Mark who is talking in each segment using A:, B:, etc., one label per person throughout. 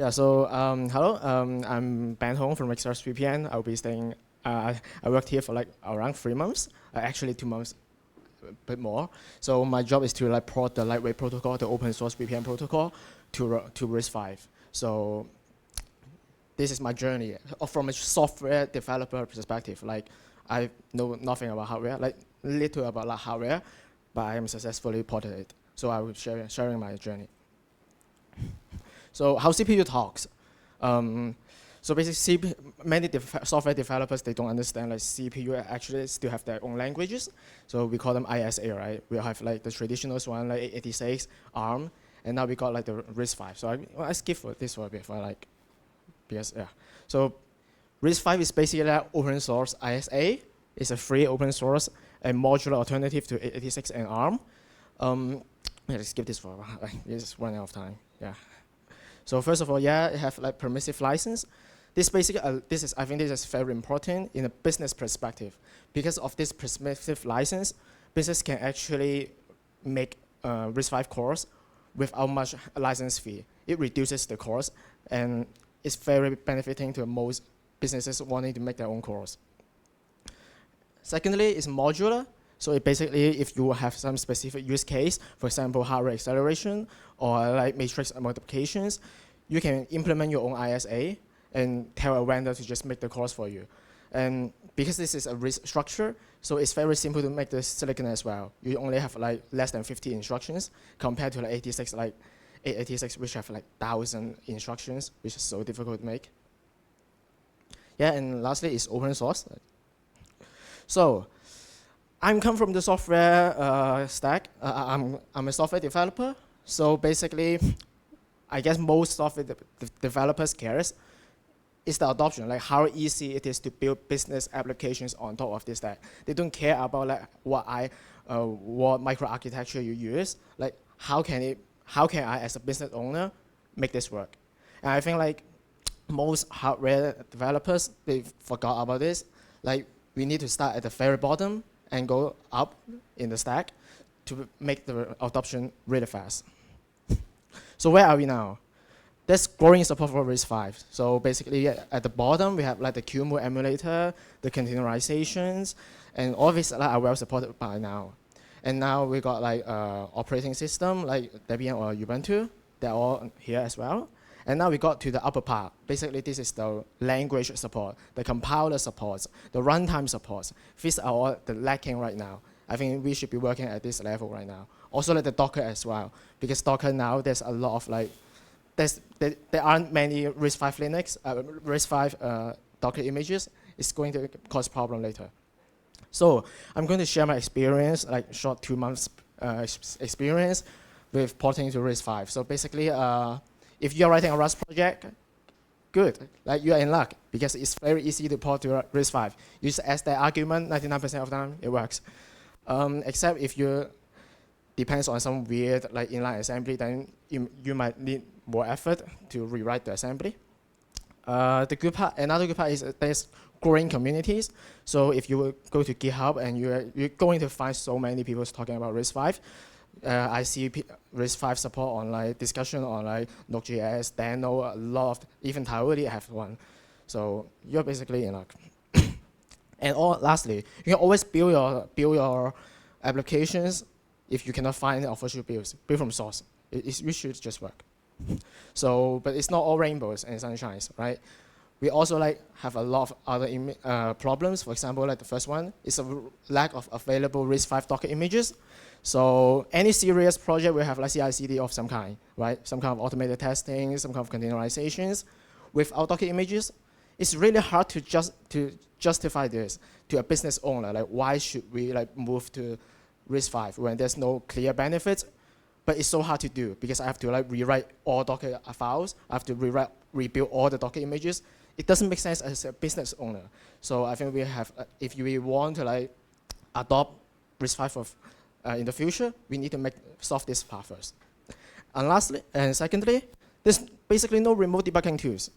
A: Yeah, so hello, I'm Ben Hong from RISC-V. I'll be staying, I worked here for like around 3 months, actually 2 months, a bit more. So my job is to like port the lightweight protocol, the open source VPN protocol to RISC-V. So this is my journey. From a software developer perspective, like I know nothing about hardware, like little about like hardware, but I am successfully ported it. So I will sharing my journey. So how CPU talks? So basically, many software developers, they don't understand like CPU actually still have their own languages. So we call them ISA, right? We have like the traditional one, like 86, ARM, and now we got like the RISC-V. So I skip for this for a bit, because yeah. So RISC-V is basically like open source ISA. It's a free open source and modular alternative to 86 and ARM. Let's skip this for a while. It's running out of time. Yeah. So first of all, yeah, it have like permissive license. This basically, I think this is very important in a business perspective. Because of this permissive license, business can actually make RISC-V cores without much license fee. It reduces the cost, and it's very benefiting to most businesses wanting to make their own cores. Secondly, it's modular. So it basically, if you have some specific use case, for example, hardware acceleration or like matrix multiplications, you can implement your own ISA and tell a vendor to just make the cores for you. And because this is a RISC structure, so it's very simple to make the silicon as well. You only have like less than 50 instructions compared to like 86, like 86, which have like 1,000 instructions, which is so difficult to make. Yeah, and lastly, it's open source. So I come from the software stack. I'm a software developer. So basically, I guess most software developers cares is the adoption, like how easy it is to build business applications on top of this stack. They don't care about like what microarchitecture you use. Like how can I as a business owner make this work? And I think like most hardware developers, they forgot about this. Like we need to start at the very bottom and go up in the stack to make the adoption really fast. So where are we now? There's growing support for RISC-V. So basically at the bottom, we have like the QEMU emulator, the containerizations, and all these are well supported by now. And now we got like operating system like Debian or Ubuntu. They're all here as well. And now we got to the upper part. Basically, this is the language support, the compiler supports, the runtime supports. These are all the lacking right now. I think we should be working at this level right now. Also like the Docker as well, because Docker now there's a lot of like, there aren't many RISC-V Linux, RISC-V Docker images. It's going to cause problem later. So I'm going to share my experience, like short 2 months experience with porting to RISC-V. So basically, if you're writing a Rust project, good, like you're in luck because it's very easy to port to RISC-V. Use as the argument, 99% of the time it works. Except if you depends on some weird like inline assembly, then you might need more effort to rewrite the assembly. The good part, another good part is there's growing communities. So if you go to GitHub and you're going to find so many people talking about RISC-V. I see RISC-V support on like discussion on like Node.js, Deno, a lot of, even Tauri have one. So you're basically in luck. And lastly, you can always build your applications if you cannot find official builds. Build from source. It should just work. So, but it's not all rainbows and sunshines, right? We also like have a lot of other problems. For example, like the first one is a lack of available RISC-V Docker images. So any serious project will have like CI/CD of some kind, right? Some kind of automated testing, some kind of containerizations. Without Docker images, it's really hard to justify this to a business owner. Like, why should we like move to RISC-V when there's no clear benefits? But it's so hard to do because I have to like rewrite all Docker files. I have to rebuild all the Docker images. It doesn't make sense as a business owner. So I think we have, if we want to like adopt RISC-V in the future, we need to solve this part first. And lastly, and secondly, there's basically no remote debugging tools.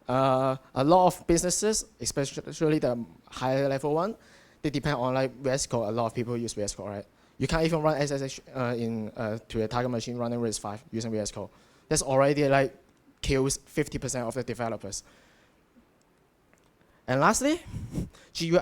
A: A lot of businesses, especially the higher level one, they depend on like VS Code. A lot of people use VS Code, right? You can't even run SSH to a target machine running RISC-V using VS Code. That's already like kills 50% of the developers. And lastly, GUI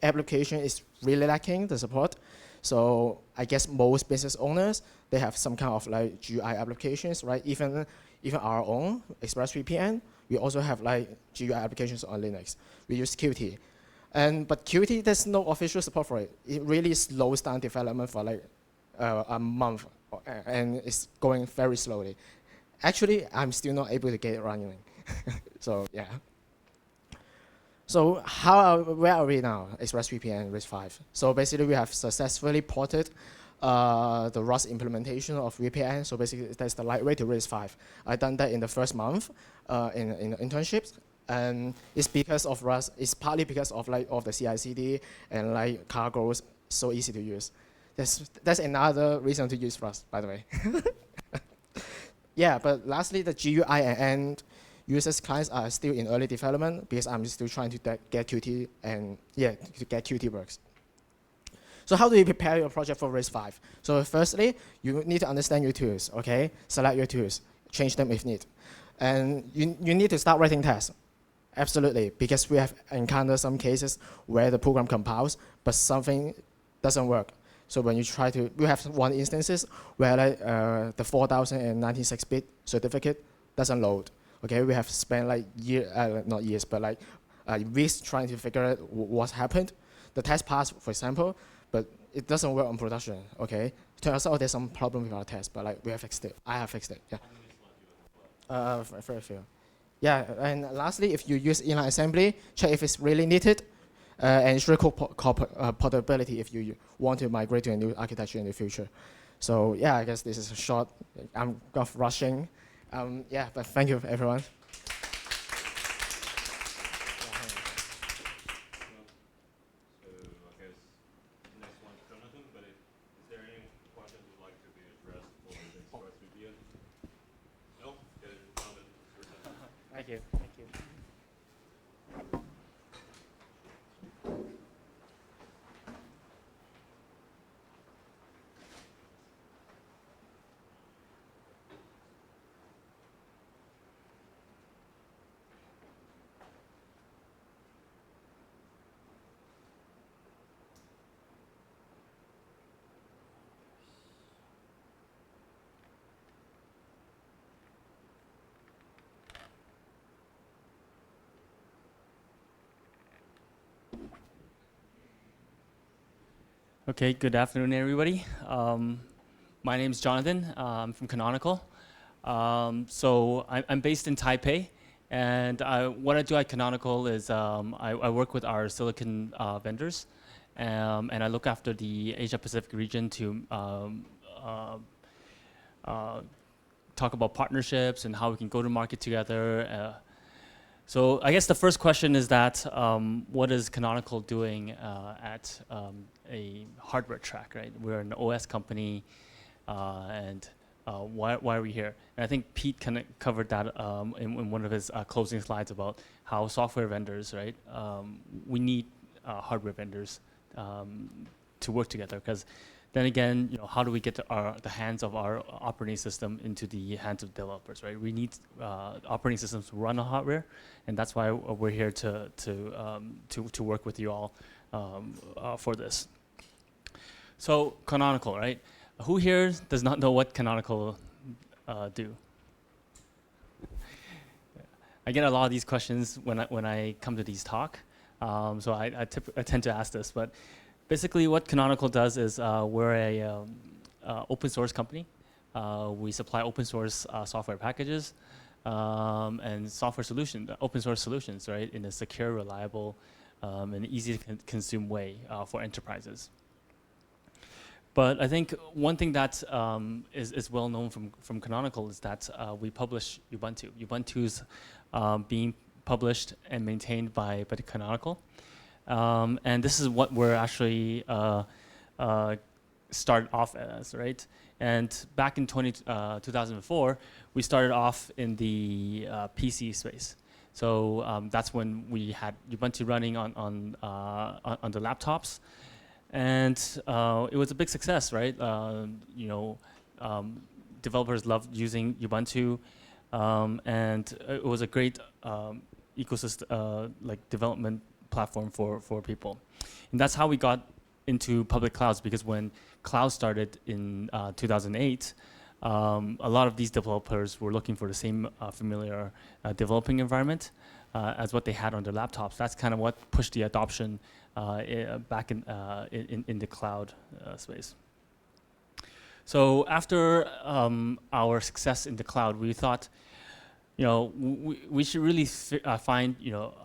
A: application is really lacking the support. So I guess most business owners, they have some kind of like GUI applications, right? Even our own ExpressVPN, we also have like GUI applications on Linux. We use Qt. But Qt, there's no official support for it. It really slows down development for like a month, and it's going very slowly. Actually, I'm still not able to get it running. So yeah. So where are we now? ExpressVPN RISC-V. So basically, we have successfully ported the Rust implementation of VPN. So basically, that's the lightweight to RISC-V. I done that in the first month in internships, and it's because of Rust. It's partly because of like of the CI/CD and like cargoes so easy to use. That's another reason to use Rust, by the way. Yeah, but lastly, the GUI and users clients are still in early development because I'm still trying to get Qt and yeah, to get Qt works. So how do you prepare your project for RISC-V? So firstly, you need to understand your tools, okay? Select your tools, change them if need. And you need to start writing tests. Absolutely, because we have encountered some cases where the program compiles, but something doesn't work. So when you try to, we have one instances where like, the 4096-bit certificate doesn't load. Okay, we have spent like not years, but like weeks trying to figure out what's happened. The test passed, for example, but it doesn't work on production. Okay, turns out there's some problem with our test, but like we have fixed it. I have fixed it. Yeah. Very few. Yeah, and lastly, if you use inline assembly, check if it's really needed, and ensure portability if you want to migrate to a new architecture in the future. So yeah, I guess this is a short. I'm rushing. Yeah, but thank you, everyone.
B: So I guess next one is Jonathan, but is there any questions you'd like to be addressed for the ExpressVPN? No? Okay, Jonathan, it's your turn.
A: Thank you. Thank you.
C: Okay, good afternoon, everybody. My name is Jonathan. I'm from Canonical. So I'm based in Taipei, and what I do at Canonical is I work with our silicon vendors, and I look after the Asia-Pacific region to talk about partnerships and how we can go to market together. So I guess the first question is that what is Canonical doing at a hardware track, right? We're an OS company, and why are we here? And I think Pete kind of covered that in one of his closing slides about how software vendors, right? We need hardware vendors to work together, because then again, you know, how do we get the hands of our operating system into the hands of developers, right? We need operating systems to run on hardware, and that's why we're here to work with you all for this. So Canonical, right? Who here does not know what Canonical do? I get a lot of these questions when I come to these talk, so I tend to ask this, but basically what Canonical does is we're a open source company. We supply open source software packages and software solutions, open source solutions, right, in a secure, reliable, and easy to consume way for enterprises. But I think one thing that is well known from Canonical is that we publish Ubuntu. Ubuntu's being published and maintained by the Canonical. And this is what we're actually started off as, right? And back in 2004, we started off in the PC space. So that's when we had Ubuntu running on the laptops. And it was a big success, right? You know, developers loved using Ubuntu. and it was a great ecosystem, like development platform for people. And that's how we got into public clouds, because when cloud started in 2008, a lot of these developers were looking for the same familiar developing environment as what they had on their laptops. That's kind of what pushed the adoption back in the cloud space. So after our success in the cloud, we thought, we should really find,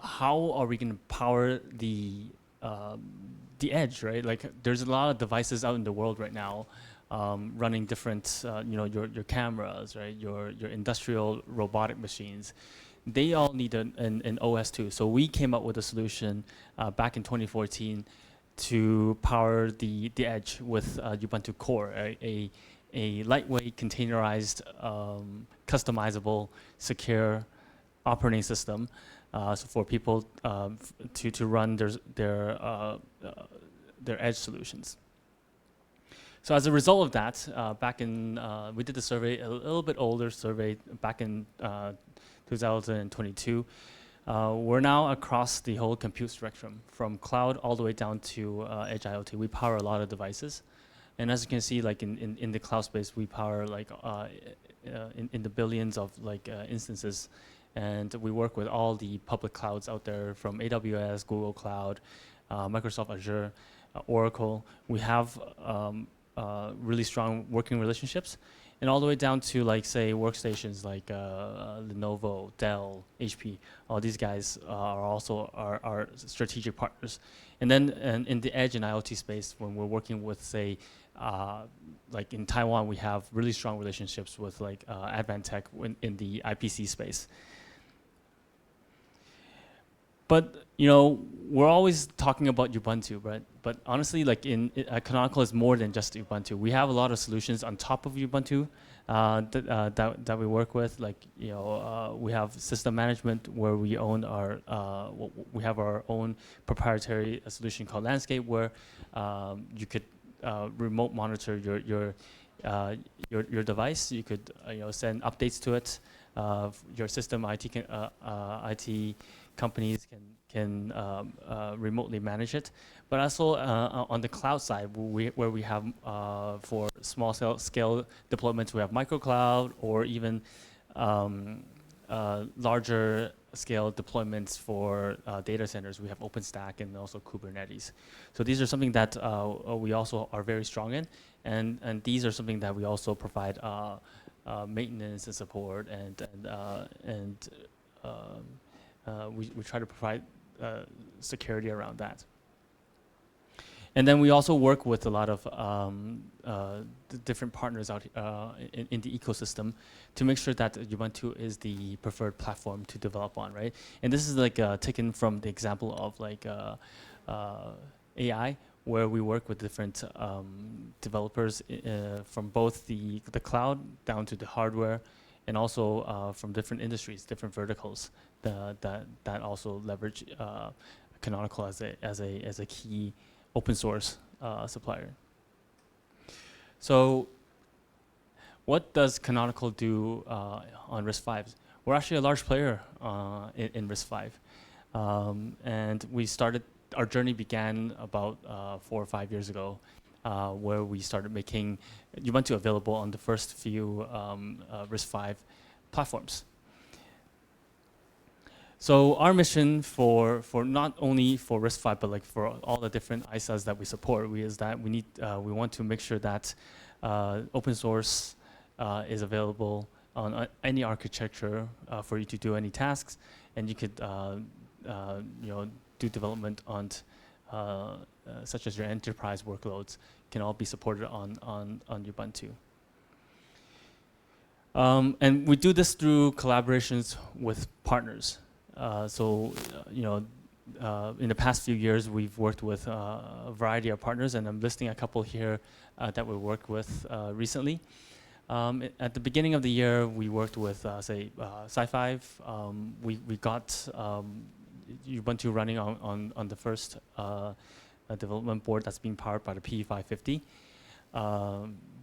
C: how are we going to power the edge, right? Like, there's a lot of devices out in the world right now running different, your cameras, right? Your industrial robotic machines. They all need an OS too. So we came up with a solution back in 2014 to power the edge with Ubuntu Core, a lightweight, containerized, customizable, secure operating system so for people to run their edge solutions. So as a result of that, back in, we did a survey, a little bit older survey back in 2022. We're now across the whole compute spectrum, from cloud all the way down to edge IoT. We power a lot of devices. And as you can see, like in the cloud space, we power like in the billions of like instances. And we work with all the public clouds out there, from AWS, Google Cloud, Microsoft Azure, Oracle. We have really strong working relationships, and all the way down to, like, say, workstations like Lenovo, Dell, HP. All these guys are also our strategic partners. And then in the edge and IoT space, when we're working with, say, like in Taiwan, we have really strong relationships with like Advantech in the IPC space. But we're always talking about Ubuntu, right? But honestly, like Canonical is more than just Ubuntu. We have a lot of solutions on top of Ubuntu that we work with. Like we have system management where we own we have our own proprietary solution called Landscape, where you could remote monitor your device. You could send updates to it. Your system IT companies can remotely manage it, but also on the cloud side, where we have for small scale deployments, we have microcloud, or even larger scale deployments for data centers. We have OpenStack and also Kubernetes. So these are something that we also are very strong in, and these are something that we also provide maintenance and support, and we try to provide security around that. And then we also work with a lot of different partners out in the ecosystem to make sure that Ubuntu is the preferred platform to develop on, right? And this is like taken from the example of like AI, where we work with different developers from both the cloud down to the hardware, and also from different industries, different verticals that also leverage Canonical as a key open source supplier. So what does Canonical do on RISC-V? We're actually a large player in RISC-V. And our journey began about 4 or 5 years ago, where we started making Ubuntu available on the first few RISC-V platforms. So our mission for not only for RISC-V, but like for all the different ISAs that we support, is that we want to make sure that open source is available on any architecture for you to do any tasks, and you could do development on such as your enterprise workloads can all be supported on Ubuntu. And we do this through collaborations with partners. In the past few years, we've worked with a variety of partners, and I'm listing a couple here that we worked with recently. At the beginning of the year, we worked with, say, Sci-Fi. We got Ubuntu running on the first development board that's being powered by the PE550.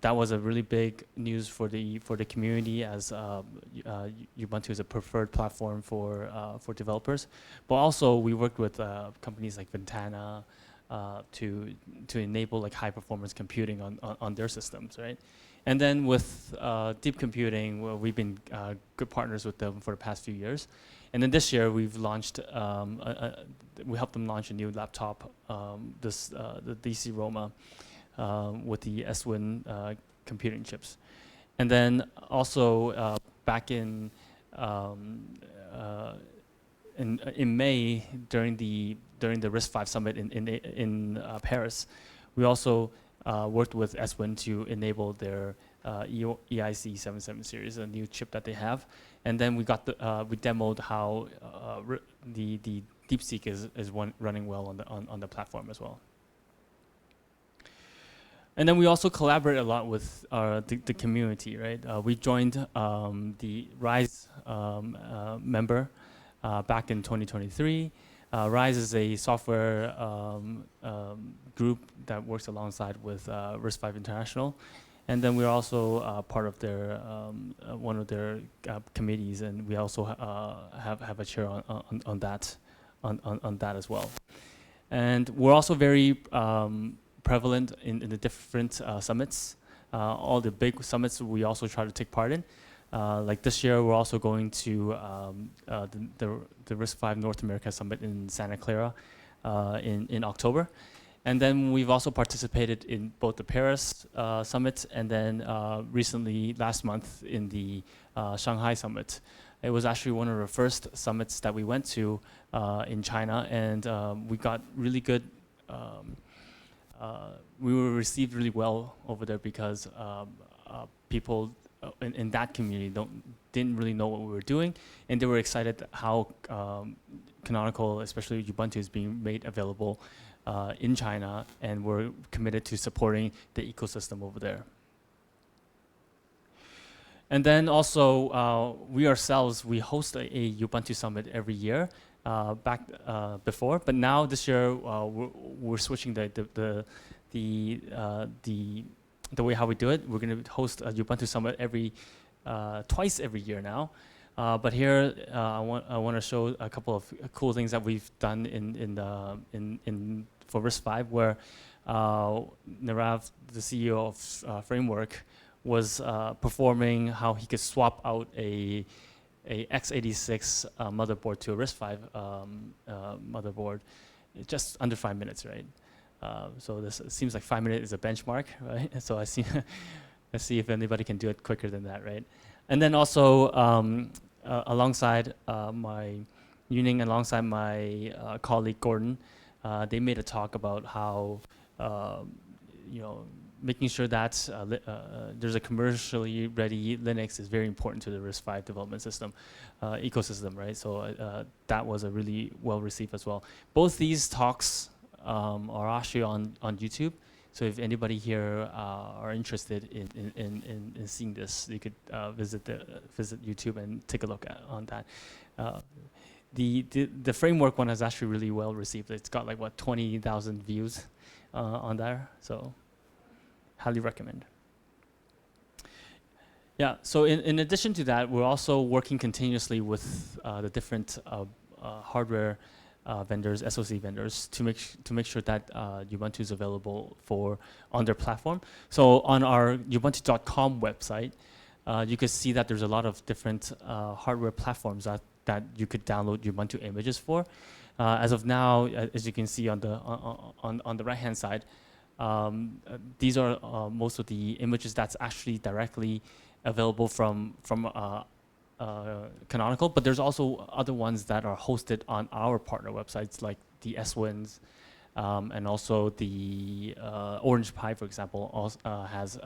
C: that was a really big news for the community, as Ubuntu is a preferred platform for developers. But also we worked with companies like Ventana to enable like high performance computing on their systems, right? And then with deep computing, well, we've been good partners with them for the past few years. And then this year we've launched, we helped them launch a new laptop, the DC Roma, with the SWIN computing chips. And then also back in May, during the RISC-V summit in Paris, we also worked with SWIN to enable their EIC 77 series, a new chip that they have. And then we demoed how the DeepSeek is running well on the platform as well. And then we also collaborate a lot with the community, right? We joined the RISE member back in 2023. RISE is a software group that works alongside with RISC-V International. And then we're also part of their one of their committees, and we also have a chair on that as well. And we're also very prevalent in the different summits. All the big summits we also try to take part in. Like this year, we're also going to the RISC-V North America Summit in Santa Clara in October. And then we've also participated in both the Paris Summit and then recently, last month, in the Shanghai Summit. It was actually one of the first summits that we went to in China, and we got really good, we were received really well over there because people in that community didn't really know what we were doing, and they were excited how Canonical, especially Ubuntu, is being made available in China, and we're committed to supporting the ecosystem over there. And then also, we ourselves, we host a Ubuntu Summit every year, before, but now this year we're switching the way how we do it. We're going to host a Ubuntu Summit twice every year now. But here I want to show a couple of cool things that we've done for RISC-V, where Nirav, the CEO of Framework, was performing how he could swap out a x86 motherboard to a RISC-V motherboard in just under 5 minutes, right? So this seems like 5 minutes is a benchmark, right? So let's see if anybody can do it quicker than that, right? And then also alongside my colleague Gordon, they made a talk about how making sure that there's a commercially ready Linux is very important to the RISC-V development system ecosystem, right? So that was a really well received as well. Both these talks are actually on YouTube. So if anybody here are interested in seeing this, you could visit YouTube and take a look on that. The framework one is actually really well received. It's got like 20,000 views on there. So highly recommend. Yeah. So in addition to that, we're also working continuously with the different hardware vendors, SoC vendors, to make sure that Ubuntu is available on their platform. So on our ubuntu.com website, you can see that there's a lot of different hardware platforms that you could download Ubuntu images for. As of now, as you can see on the right-hand side, these are most of the images that's actually directly available from Canonical, but there's also other ones that are hosted on our partner websites, like the SWINs, and also the Orange Pi, for example, also has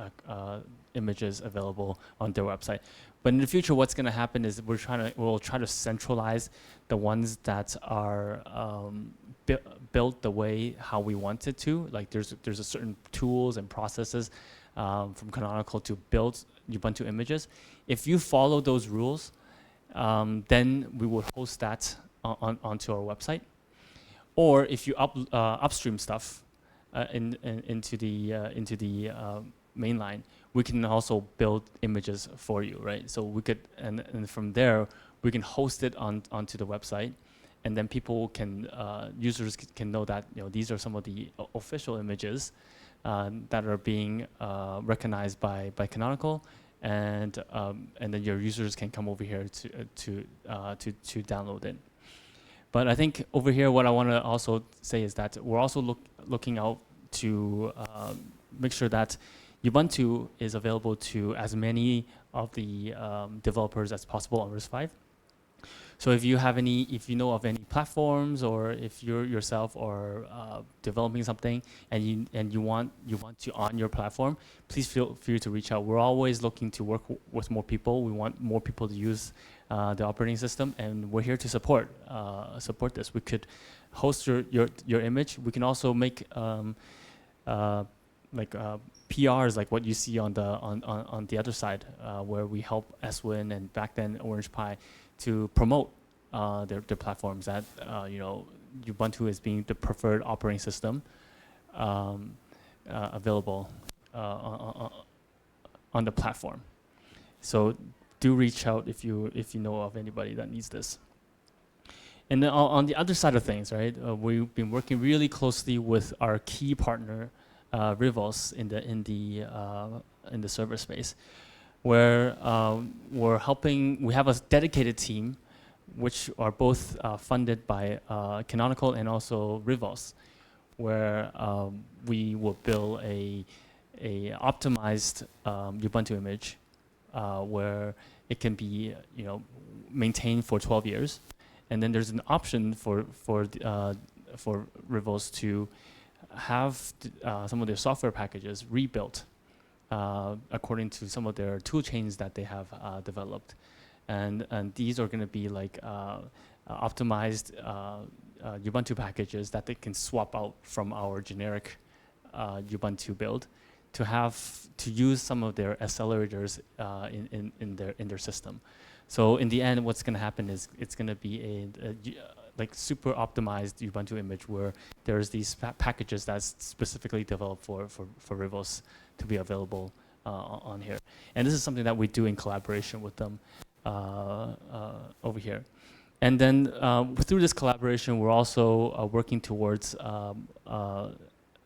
C: images available on their website. But in the future, what's going to happen is we'll try to centralize the ones that are built the way how we want it to. Like there's a certain tools and processes from Canonical to build Ubuntu images. If you follow those rules, then we will host that onto our website. Or if you upstream stuff into the mainline, we can also build images for you, right? So we could, and from there, we can host it onto the website, and then people can, users can know that, you know, these are some of the official images that are being recognized by Canonical, and then your users can come over here to download it. But I think over here, what I want to also say is that we're also looking out to make sure that Ubuntu is available to as many of the developers as possible on RISC-V. So if you know of any platforms, or if you yourself are developing something and you want to on your platform, please feel free to reach out. We're always looking to work with more people. We want more people to use the operating system, and we're here to support this. We could host your image. We can also make PRs like what you see on the other side, where we help Swin and back then Orange Pi to promote their platforms, that you know, Ubuntu is being the preferred operating system available on the platform. So do reach out if you know of anybody that needs this. And then on the other side of things, right, we've been working really closely with our key partner, Rivos, in the server space, where we're helping. We have a dedicated team, which are both funded by Canonical and also Rivos, where we will build a optimized Ubuntu image, where it can be, you know, maintained for 12 years, and then there's an option for Rivos to have some of their software packages rebuilt according to some of their tool chains that they have developed, and these are going to be like optimized Ubuntu packages that they can swap out from our generic Ubuntu build to use some of their accelerators in their system. So in the end, what's going to happen is it's going to be a like super optimized Ubuntu image where there's these packages that's specifically developed for Rivos to be available on here. And this is something that we do in collaboration with them over here. And then through this collaboration, we're also working towards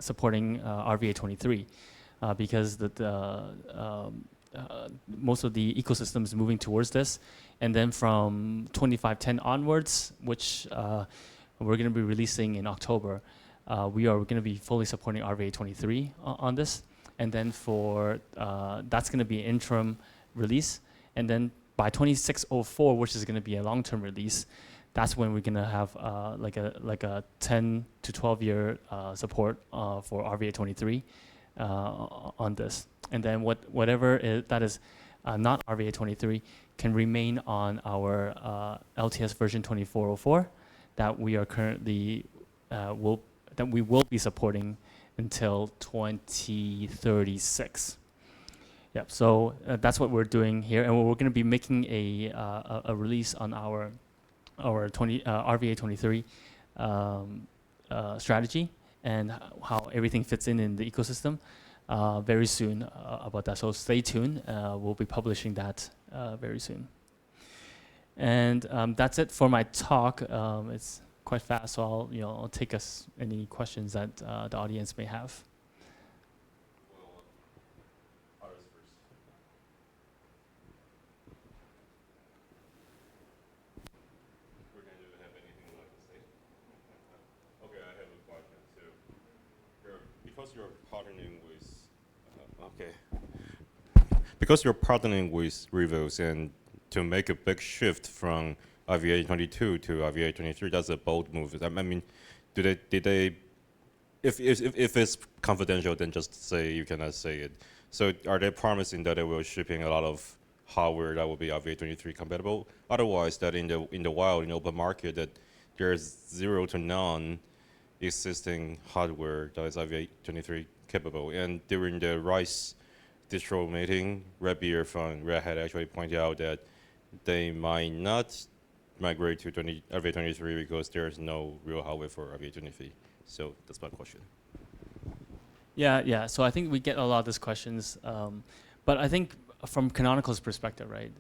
C: supporting RVA23 because most of the ecosystem is moving towards this. And then from 2510 onwards, which we're going to be releasing in October, we are going to be fully supporting RVA23 on this. And then for that's going to be an interim release. And then by 2604, which is going to be a long-term release, that's when we're going to have like a 10 to 12 year support for RVA23 on this. And then whatever that is not RVA23 can remain on our LTS version 2404 that we are currently we will be supporting until 2036. Yep. So that's what we're doing here, and we're going to be making a release on our RVA23 strategy and how everything fits in the ecosystem very soon about that. So stay tuned. We'll be publishing that very soon. And that's it for my talk. It's quite fast, so I'll take any questions that the audience may have.
B: Because you're partnering with Rivos, and to make a big shift from RVA22 to RVA23, that's a bold move. I mean, did they? If it's confidential, then just say you cannot say it. So are they promising that they will shipping a lot of hardware that will be RVA23 compatible? Otherwise, that in the wild, in the open market, that there's 0 to none existing hardware that is RVA23 capable. And during the RISC distro meeting, Rabier from Red Hat actually pointed out that they might not migrate to RVA23 because there's no real hardware for RVA23. So that's my question.
C: Yeah. So I think we get a lot of these questions, But I think from Canonical's perspective, right,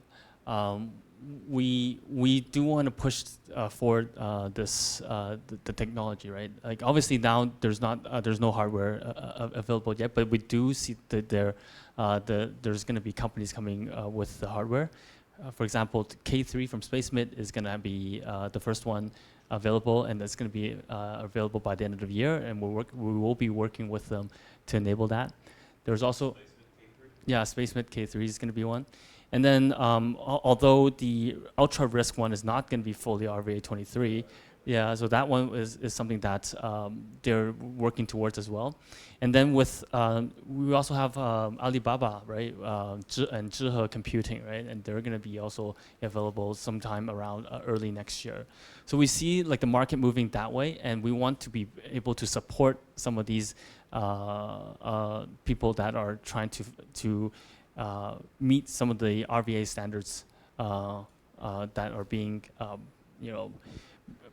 C: we do want to push forward the technology, right? Like obviously now there's no hardware available yet, but we do see that there's going to be companies coming with the hardware. For example, K3 from SpaceMid is going to be the first one available, and it's going to be available by the end of the year, and we will be working with them to enable that. There's also SpaceMid K3 is going to be one. And then, although the ultra RISC one is not going to be fully RVA23, so that one is something that they're working towards as well. And then with we also have Alibaba, right, and Zhihe Computing, right, and they're going to be also available sometime around early next year. So we see like the market moving that way, and we want to be able to support some of these people that are trying to meet some of the RVA standards that are being,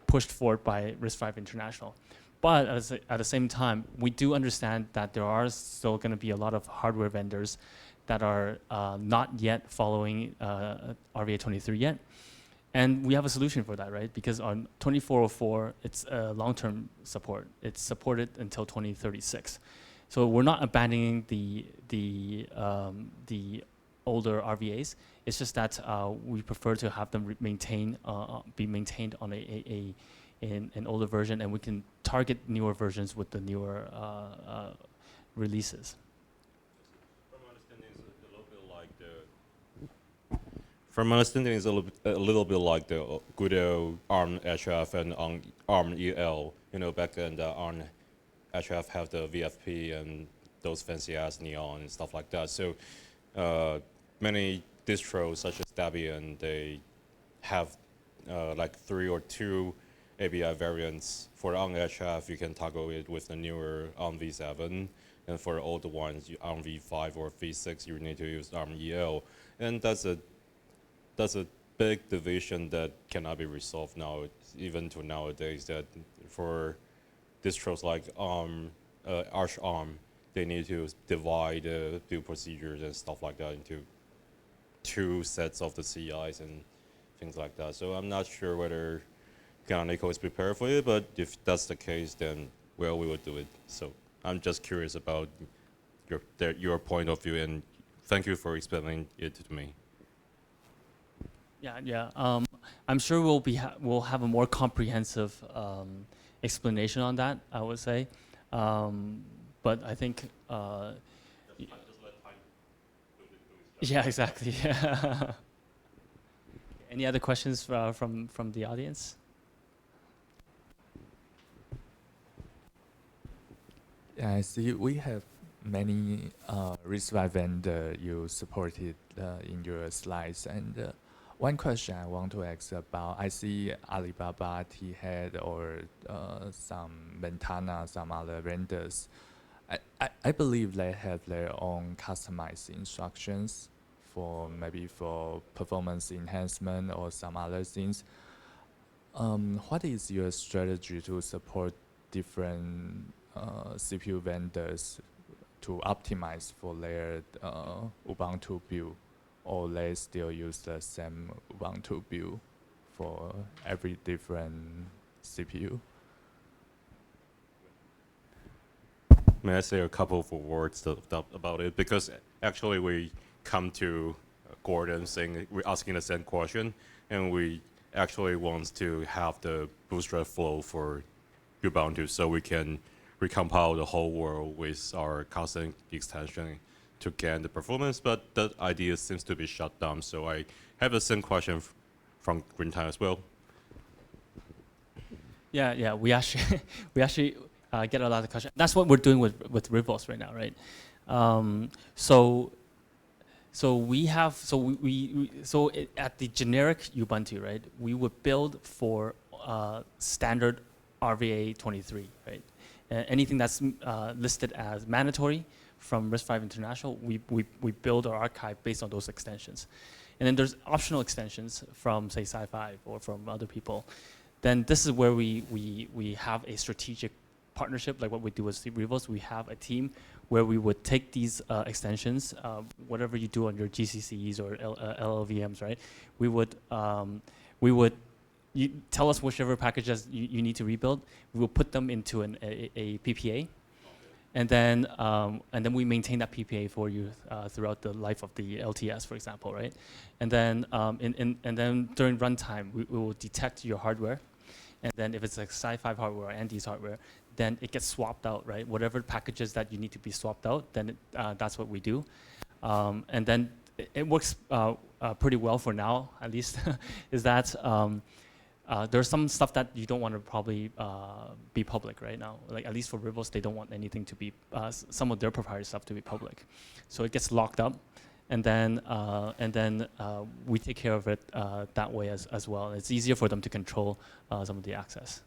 C: pushed forward by RISC-V International. But at the same time, we do understand that there are still going to be a lot of hardware vendors that are not yet following RVA23 yet. And we have a solution for that, right? Because on 2404, it's long-term support. It's supported until 2036. So we're not abandoning the older RVAs. It's just that we prefer to have them be maintained on an older version, and we can target newer versions with the newer releases.
B: From my understanding, it's a little bit like the good old ARM HF and ARM EL. Back then the ARM HF have the VFP and those fancy ass neon and stuff like that. So many distros such as Debian, they have like 3 or 2 ABI variants. For ARM HF, you can toggle it with the newer ARM V7. And for the older ones, ARM V5 or V6, you need to use ARM EL. And that's a big division that cannot be resolved now, even to nowadays, that for distros like Arch ARM, they need to divide the build procedures and stuff like that into 2 sets of the CIs and things like that. So I'm not sure whether Canonical is prepared for it, but if that's the case, then we will do it. So I'm just curious about your point of view, and thank you for explaining it to me.
C: I'm sure we'll have a more comprehensive explanation on that, I would say. But I think
B: Just let time do its job.
C: yeah, exactly. Any other questions from the audience?
D: Yeah, I see we have many RISC-V vendor you supported in your slides, and one question I want to ask about, I see Alibaba, T-Head, or some Ventana, some other vendors. I believe they have their own customized instructions for maybe for performance enhancement or some other things. What is your strategy to support different CPU vendors to optimize for their Ubuntu build, or they still use the same Ubuntu build for every different CPU?
B: May I say a couple of words about it? Because actually we come to Gordon saying we're asking the same question, and we actually want to have the bootstrap flow for Ubuntu so we can recompile the whole world with our custom extension to gain the performance, but that idea seems to be shut down. So I have the same question from Green Time as well.
C: Yeah, we actually get a lot of questions. That's what we're doing with Rivos right now, right? So at the generic Ubuntu, right, we would build for standard RVA23, right? Anything that's listed as mandatory from RISC-V International, we build our archive based on those extensions. And then there's optional extensions from, say, Sci-Fi or from other people. Then this is where we have a strategic partnership, like what we do with Rivos. We have a team where we would take these extensions, whatever you do on your GCCs or LLVMs, right? We would you tell us whichever packages you need to rebuild. We will put them into a PPA, and then we maintain that PPA for you throughout the life of the LTS, for example, right? And then and then during runtime, we will detect your hardware, and then if it's like Sci-Fi hardware or Andes hardware, then it gets swapped out, right? Whatever packages that you need to be swapped out, then that's what we do, and then it works pretty well for now, at least. Is that there's some stuff that you don't want to probably be public right now. Like at least for Rivals, they don't want anything to be some of their proprietary stuff to be public, so it gets locked up, and then we take care of it that way as well. It's easier for them to control some of the access.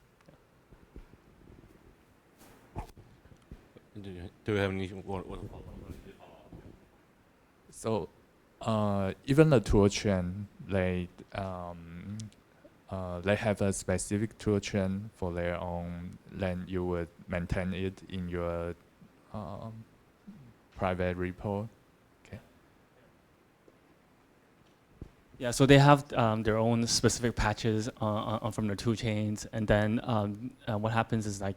B: Do you have any?
D: So even the tool chain, they have a specific tool chain for their own. Then you would maintain it in your private repo. Okay.
C: Yeah, so they have their own specific patches from their tool chains, and then what happens is like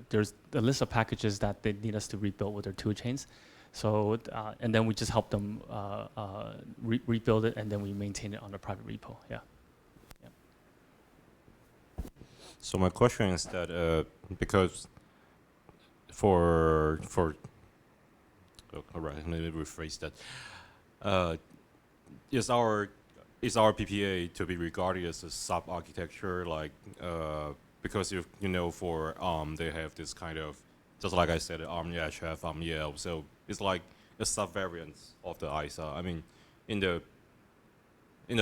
C: there's a list of packages that they need us to rebuild with their tool chains. So and then we just help them rebuild it, and then we maintain it on a private repo. Yeah.
B: So my question is that because for all right, let me rephrase that. Is our PPA to be regarded as a sub-architecture, like because you know for they have this kind of, just like I said, HF, YL, so it's like a sub-variant of the ISA. I mean, in the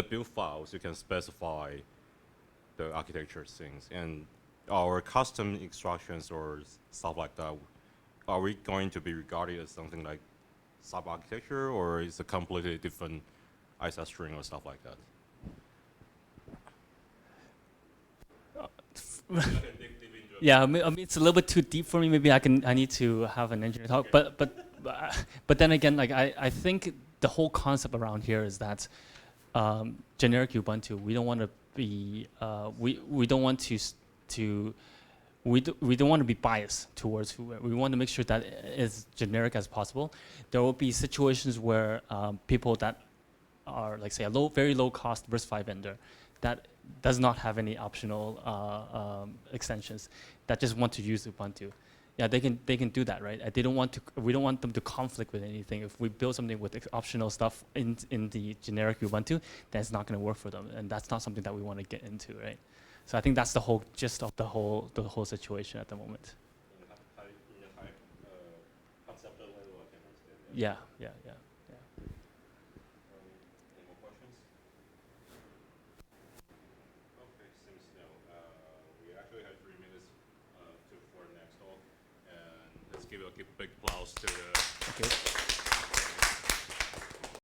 B: build files you can specify the architecture things, and our custom instructions or stuff like that, are we going to be regarded as something like sub-architecture, or is a completely different ISA string or stuff like that?
C: Yeah, I mean, it's a little bit too deep for me. Maybe I need to have an engineer talk. But then again, like I think the whole concept around here is that generic Ubuntu, we don't want to be we don't want we don't want to be biased towards who we want to make sure that it's generic as possible. There will be situations where people that are like say a very low cost RISC-V vendor that does not have any optional extensions that just want to use Ubuntu. Yeah, they can do that, right? They don't want to. We don't want them to conflict with anything. If we build something with optional stuff in the generic Ubuntu, that's not going to work for them, and that's not something that we want to get into, right? So I think that's the whole gist of the whole situation at the moment.
B: In a high conceptual level, I can understand that.
C: Yeah.
B: Any more questions? Okay, seems no. We actually have 3 minutes for the next talk, and let's give a big applause to the.
C: Okay.